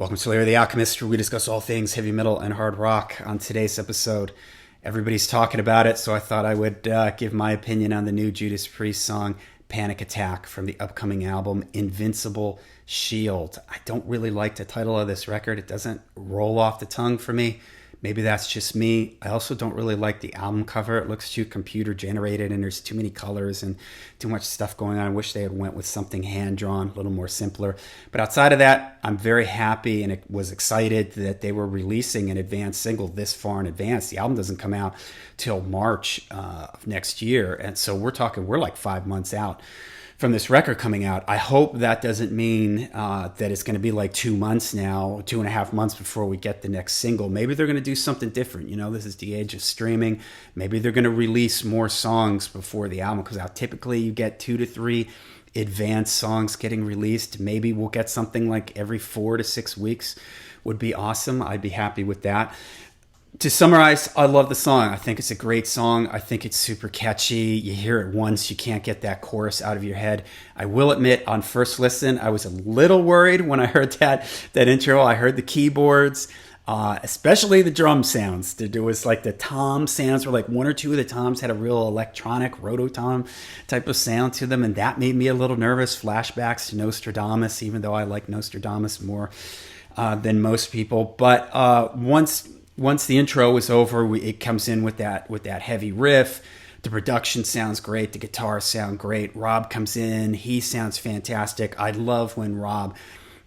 Welcome to Larry the Alchemist, where we discuss all things heavy metal and hard rock. On today's episode, everybody's talking about it, so I thought I would give my opinion on the new Judas Priest song, Panic Attack, from the upcoming album, Invincible Shield. I don't really like the title of this record. It doesn't roll off the tongue for me. Maybe that's just me. I also don't really like the album cover. It looks too computer generated and there's too many colors and too much stuff going on. I wish they had went with something hand drawn, a little more simpler. But outside of that, I'm very happy and was excited that they were releasing an advanced single this far in advance. The album doesn't come out till March of next year. And so we're like 5 months out from this record coming out. I hope that doesn't mean that it's going to be like 2 months now, 2.5 months before we get the next single. Maybe they're going to do something different. You know, this is the age of streaming. Maybe they're going to release more songs before the album comes out. Typically, you get 2 to 3 advanced songs getting released. Maybe we'll get something like every 4 to 6 weeks. Would be awesome. I'd be happy with that. To summarize, I love the song. I think it's a great song. I think it's super catchy. You hear it once, you can't get that chorus out of your head. I will admit, on first listen, I was a little worried when I heard that intro. I heard the keyboards, especially the drum sounds. There was like the tom sounds where like one or two of the toms had a real electronic rototom type of sound to them, and that made me a little nervous. Flashbacks to Nostradamus, even though I like Nostradamus more than most people. But once the intro was over, it comes in with that heavy riff. The production sounds great. The guitars sound great. Rob comes in. He sounds fantastic. I love when Rob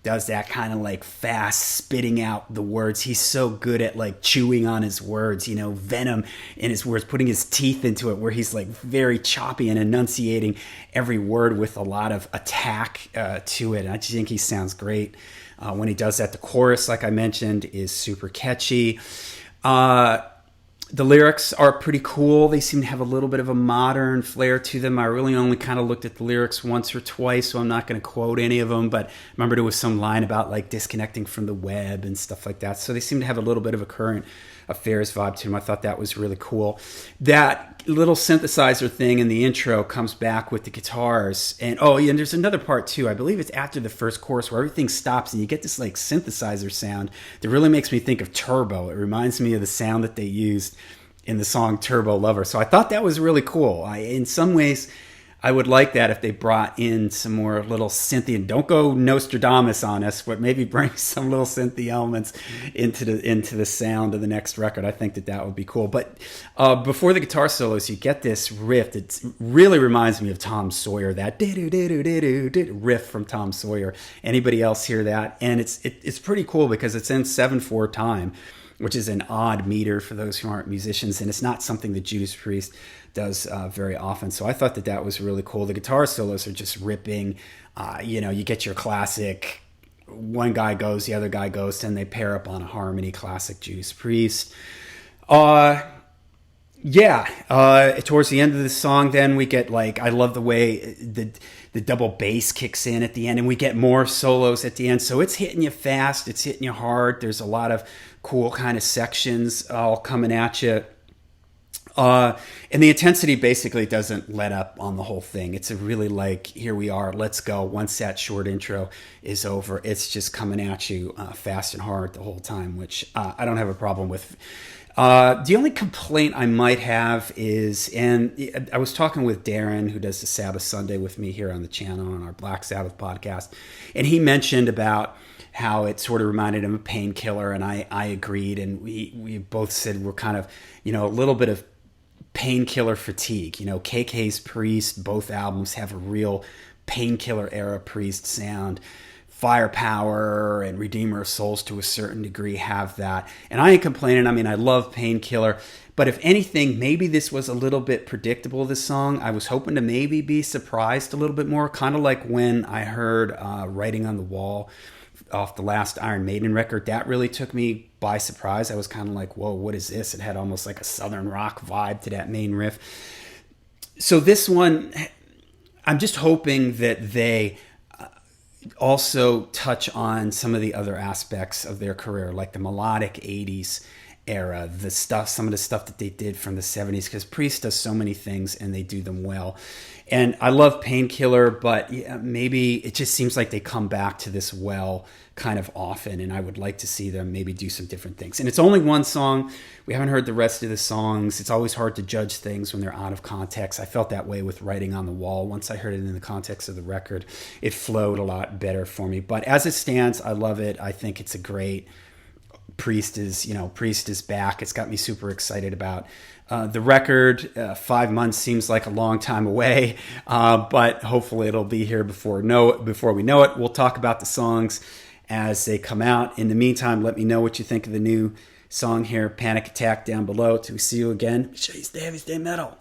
does that kind of like fast spitting out the words. He's so good at like chewing on his words, you know, venom in his words, putting his teeth into it, where he's like very choppy and enunciating every word with a lot of attack to it. And I just think he sounds great. When he does that, the chorus, like I mentioned, is super catchy. The lyrics are pretty cool. They seem to have a little bit of a modern flair to them. I really only kind of looked at the lyrics once or twice, so I'm not going to quote any of them. But I remember there was some line about like disconnecting from the web and stuff like that. So they seem to have a little bit of a current affairs vibe to them. I thought that was really cool. That little synthesizer thing in the intro comes back with the guitars. And and there's another part too. I believe it's after the first chorus where everything stops and you get this like synthesizer sound that really makes me think of Turbo. It reminds me of the sound that they used in the song Turbo Lover. So I thought that was really cool. In some ways, I would like that if they brought in some more little synthy, and don't go Nostradamus on us, but maybe bring some little synthy elements into the sound of the next record. I think that would be cool. But before the guitar solos, you get this riff. It really reminds me of Tom Sawyer, that riff from Tom Sawyer. Anybody else hear that? And it's pretty cool because it's in 7/4 time, which is an odd meter for those who aren't musicians, and it's not something that Judas Priest does very often. So I thought that was really cool. The guitar solos are just ripping. You get your classic, one guy goes, the other guy goes, and they pair up on a harmony, classic Judas Priest. Towards the end of the song, then we get like, I love the way the double bass kicks in at the end, and we get more solos at the end. So it's hitting you fast, it's hitting you hard. There's a lot of cool kind of sections all coming at you. And the intensity basically doesn't let up on the whole thing. It's a really like, here we are, let's go. Once that short intro is over, it's just coming at you fast and hard the whole time, which I don't have a problem with. The only complaint I might have is, and I was talking with Darren, who does the Sabbath Sunday with me here on the channel on our Black Sabbath podcast, and he mentioned about how it sort of reminded him of Painkiller, and I agreed, and we both said we're kind of, a little bit of Painkiller fatigue. KK's Priest, both albums have a real Painkiller era Priest sound. Firepower and Redeemer of Souls to a certain degree have that. And I ain't complaining. I mean, I love Painkiller. But if anything, maybe this was a little bit predictable, this song. I was hoping to maybe be surprised a little bit more. Kind of like when I heard Writing on the Wall off the last Iron Maiden record. That really took me by surprise. I was kind of like, whoa, what is this? It had almost like a Southern rock vibe to that main riff. So this one, I'm just hoping that they also touch on some of the other aspects of their career, like the melodic 80s era, some of the stuff that they did from the 70s, because Priest does so many things and they do them well. And I love Painkiller, but yeah, maybe it just seems like they come back to this well kind of often, and I would like to see them maybe do some different things. And it's only one song. We haven't heard the rest of the songs. It's always hard to judge things when they're out of context. I felt that way with Writing on the Wall. Once I heard it in the context of the record, it flowed a lot better for me. But as it stands, I love it. I think it's a great... Priest is back. It's got me super excited about the record. 5 months seems like a long time away, but hopefully it'll be here before we know it. We'll talk about the songs as they come out. In the meantime, let me know what you think of the new song here, Panic Attack, down below. Till we see you again, make sure you stay heavy, stay metal.